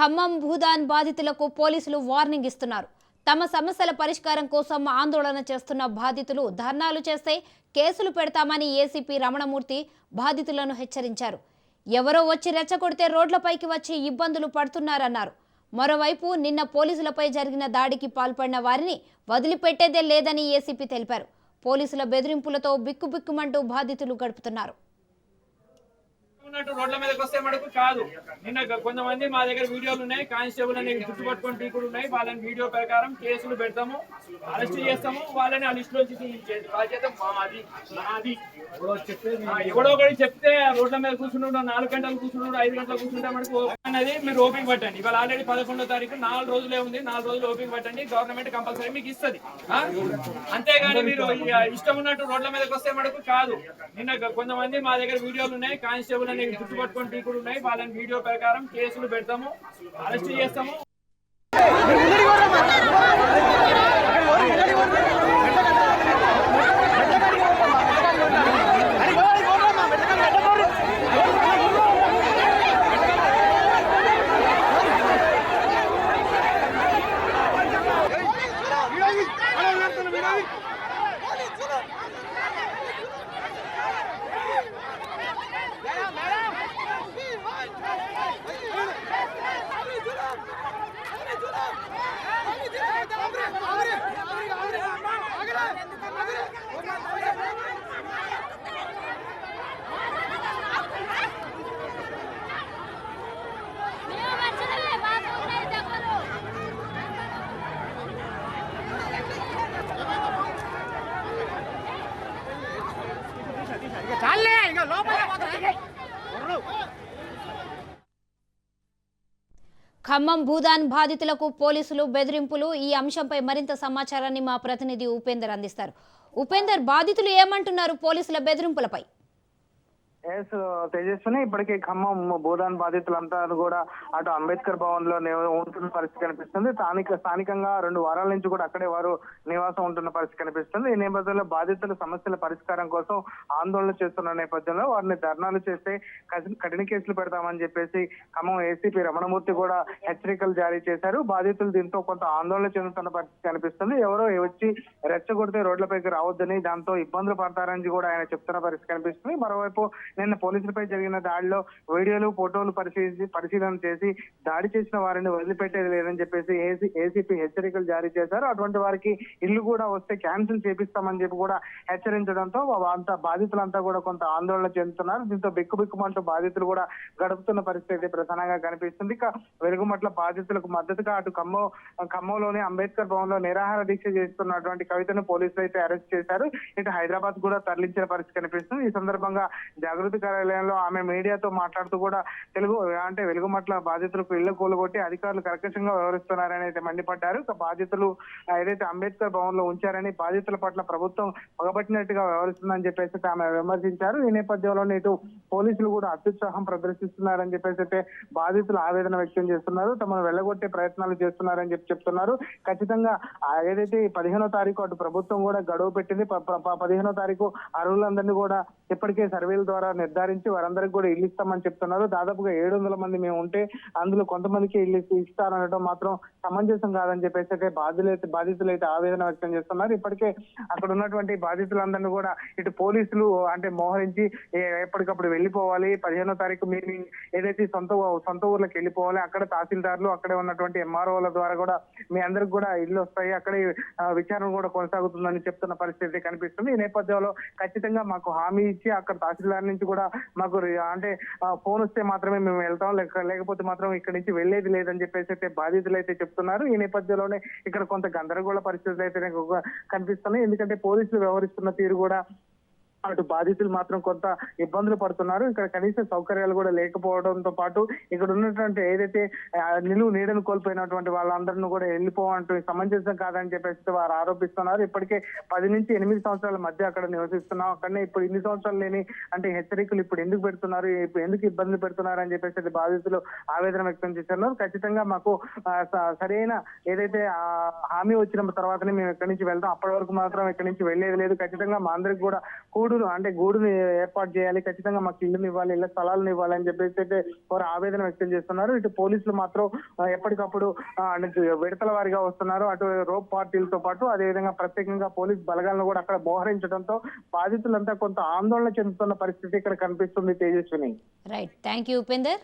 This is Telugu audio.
ఖమ్మం భూదాన్ బాధితులకు పోలీసులు వార్నింగ్ ఇస్తున్నారు. తమ సమస్యల పరిష్కారం కోసం ఆందోళన చేస్తున్న బాధితులు ధర్నాలు చేస్తే కేసులు పెడతామని ఏసీపీ రమణమూర్తి బాధితులను హెచ్చరించారు. ఎవరో వచ్చి రెచ్చగొడితే రోడ్లపైకి వచ్చి ఇబ్బందులు పడుతున్నారన్నారు. మరోవైపు నిన్న పోలీసులపై జరిగిన దాడికి పాల్పడిన వారిని వదిలిపెట్టేదే లేదని ఏసీపీ తెలిపారు. పోలీసుల బెదిరింపులతో బిక్కుబిక్కుమంటూ బాధితులు గడుపుతున్నారు. రోడ్ల మీదకి వస్తే మనకు కాదు. నిన్న కొంతమంది మా దగ్గర వీడియోలు ఉన్నాయి, కానిస్టేబుల్ అని గుర్తుపట్టుకొని టీకులు ఉన్నాయి. వాళ్ళని వీడియో ప్రకారం కేసులు పెడతాము, అరెస్ట్ చేస్తాము. వాళ్ళని ఆ లిస్ట్ లో బాధ్యత మాది. ఎవడో ఒకటి చెప్తే రోడ్ల మీద కూర్చుంటాడు, 4 గంటలు కూర్చుంటాడు, 5 గంటలు కూర్చుంటే మనకు అనేది మీరు ఓపిక పట్టండి. ఇవాళ ఆల్రెడీ 11వ తారీఖు, 4 రోజులే ఉంది. 4 రోజులు ఓపిక పట్టండి. గవర్నమెంట్ కంపల్సరీ మీకు ఇస్తుంది. అంతేగాని మీరు ఇష్టం ఉన్నట్టు రోడ్ల మీదకి వస్తే మనకు కాదు. నిన్న కొంతమంది మా దగ్గర వీడియోలు ఉన్నాయి, కానిస్టేబుల్ అని గుర్తుపట్టుకొని టీకులు ఉన్నాయి. వాళ్ళని వీడియో ప్రకారం కేసులు పెడతాము, అరెస్ట్ చేస్తాము. ఖమ్మం భూదాన్ బాధితులకు పోలీసులు బెదిరింపులు. ఈ అంశంపై మరింత సమాచారాన్ని మా ప్రతినిధి ఉపేందర్ అందిస్తారు. ఉపేందర్, బాధితులు ఏమంటున్నారు పోలీసుల బెదిరింపులపై? తేజస్విని, ఇప్పటికే ఖమ్మం భూదాన్ బాధితులంతా కూడా అటు అంబేద్కర్ భవన్ లో ఉంటున్న పరిస్థితి కనిపిస్తుంది. స్థానికంగా 2 వారాల నుంచి కూడా అక్కడే వారు నివాసం ఉంటున్న పరిస్థితి కనిపిస్తుంది. ఈ నేపథ్యంలో బాధితుల సమస్యల పరిష్కారం కోసం ఆందోళన చేస్తున్న నేపథ్యంలో వారిని ధర్నాలు చేస్తే కఠిన కేసులు పెడతామని చెప్పేసి ఖమ్మం ఏసీపీ రమణమూర్తి కూడా హెచ్చరికలు జారీ చేశారు. బాధితులు దీంతో కొంత ఆందోళన చెందుతున్న పరిస్థితి కనిపిస్తుంది. ఎవరో వచ్చి రెచ్చగొడితే రోడ్లపైకి రావద్దని, దాంతో ఇబ్బందులు పడతారని కూడా ఆయన చెప్తున్న పరిస్థితి కనిపిస్తుంది. మరోవైపు నిన్న పోలీసులపై జరిగిన దాడిలో వీడియోలు, ఫోటోలు పరిశీలన చేసి దాడి చేసిన వారిని వదిలిపెట్టేది లేదని చెప్పేసి ఏసీపీ హెచ్చరికలు జారీ చేశారు. అటువంటి వారికి ఇల్లు కూడా వస్తే క్యాన్సిల్ చేపిస్తామని చెప్పి కూడా హెచ్చరించడంతో బాధితులంతా కూడా కొంత ఆందోళన చెందుతున్నారు. దీంతో బిక్కుబిక్కుమంటూ బాధితులు కూడా గడుపుతున్న పరిస్థితి ప్రధానంగా కనిపిస్తుంది. వెలుగుమట్ల బాధితులకు మద్దతుగా అటు ఖమ్మంలోని అంబేద్కర్ భవన్ లో నిరాహార దీక్ష చేస్తున్నటువంటి కవితను పోలీసులు అయితే అరెస్ట్ చేశారు. ఇటు హైదరాబాద్ కూడా తరలించిన పరిస్థితి కనిపిస్తుంది. ఈ సందర్భంగా జాగృతి కార్యాలయంలో ఆమె మీడియాతో మాట్లాడుతూ కూడా వెలుగుమట్ల బాధితులకు ఇళ్ల కూలగొట్టి అధికారులు కర్కశంగా వ్యవహరిస్తున్నారని అయితే మండిపడ్డారు. బాధితులు ఏదైతే అంబేద్కర్ భవన్ లో ఉంచారని, బాధితుల పట్ల ప్రభుత్వం పగబట్టినట్టుగా వ్యవహరిస్తుందని చెప్పేసి ఆమె విమర్శించారు. ఈ నేపథ్యంలో ఇటు పోలీసులు కూడా అత్యుత్సాహం ప్రదర్శిస్తున్నారని చెప్పేసి అయితే బాధితులు ఆవేదన వ్యక్తం చేస్తున్నారు. తమను వెళ్ళగొట్టే ప్రయత్నాలు చేస్తున్నారని చెప్తున్నారు. ఖచ్చితంగా ఏదైతే 15వ తారీఖు అటు ప్రభుత్వం కూడా గడువు పెట్టింది. 15వ తారీఖు అర్హులందరినీ కూడా ఇప్పటికే సర్వేల ద్వారా నిర్ధారించి వారందరికీ కూడా ఇల్లు ఇస్తామని చెప్తున్నారు. దాదాపుగా 700 మంది మేము ఉంటే అందులో కొంతమందికి ఇల్లు ఇస్తారనడం మాత్రం సమంజసం కాదని చెప్పేసి అయితే బాధితులు అయితే ఆవేదన వ్యక్తం చేస్తున్నారు. ఇప్పటికే అక్కడ ఉన్నటువంటి బాధితులందరినీ కూడా ఇటు పోలీసులు మోహరించి ఎప్పటికప్పుడు వెళ్ళిపోవాలి, 15వ తారీఖు మీరు ఏదైతే సొంత ఊర్లకు వెళ్ళిపోవాలి, అక్కడ తహసీల్దార్లు అక్కడే ఉన్నటువంటి ఎంఆర్ఓల ద్వారా కూడా మీ అందరికి కూడా ఇల్లు వస్తాయి, అక్కడే విచారణ కూడా కొనసాగుతుందని చెప్తున్న పరిస్థితి కనిపిస్తుంది. ఈ నేపథ్యంలో ఖచ్చితంగా మాకు హామీ ఇచ్చి అక్కడ తహసీల్దార్ నుంచి కూడా మాకు ఫోన్ వస్తే మాత్రమే మేము వెళ్తాం, లేకపోతే మాత్రం ఇక్కడ నుంచి వెళ్లేది లేదని చెప్పేసి అయితే బాధితులు అయితే చెప్తున్నారు. ఈ నేపథ్యంలోనే ఇక్కడ కొంత గందరగోళ పరిస్థితులు అయితే కనిపిస్తున్నాయి. ఎందుకంటే పోలీసులు వ్యవహరిస్తున్న తీరు కూడా అటు బాధితులు మాత్రం కొంత ఇబ్బందులు పడుతున్నారు. ఇక్కడ కనీస సౌకర్యాలు కూడా లేకపోవడంతో పాటు ఇక్కడ ఉన్నటువంటి ఏదైతే నీడను కోల్పోయినటువంటి వాళ్ళందరినీ కూడా వెళ్ళిపోవంటూ సమంజసం కాదని చెప్పేసి వారు ఆరోపిస్తున్నారు. ఇప్పటికే 10 నుంచి 8 సంవత్సరాల మధ్య అక్కడ నివసిస్తున్నాం, అక్కడనే ఇప్పుడు ఇన్ని సంవత్సరాలు లేని హెచ్చరికలు ఇప్పుడు ఎందుకు పెడుతున్నారు, ఎందుకు ఇబ్బందులు పెడుతున్నారు అని చెప్పేసి బాధితులు ఆవేదన వ్యక్తం చేస్తున్నారు. ఖచ్చితంగా మాకు సరైన ఏదైతే హామీ వచ్చిన తర్వాతనే మేము ఇక్కడి నుంచి వెళ్తాం, అప్పటి వరకు మాత్రం ఇక్కడి నుంచి వెళ్లేది లేదు. ఖచ్చితంగా మా అందరికి కూడా కూడు గూడుని ఏర్పాటు చేయాలి, ఖచ్చితంగా మాకు ఇల్లుని ఇవ్వాలి, ఇళ్ల స్థలాలను ఇవ్వాలి అని చెప్పేసి అయితే వారు ఆవేదన వ్యక్తం చేస్తున్నారు. ఇటు పోలీసులు మాత్రం ఎప్పటికప్పుడు విడతల వారిగా వస్తున్నారు. అటు రోప్ పార్టీలతో పాటు అదేవిధంగా ప్రత్యేకంగా పోలీస్ బలగాలను కూడా అక్కడ మోహరించడంతో బాధితులంతా కొంత ఆందోళన చెందుతున్న పరిస్థితి ఇక్కడ కనిపిస్తుంది. Tejaswini. Right, thank you Upender.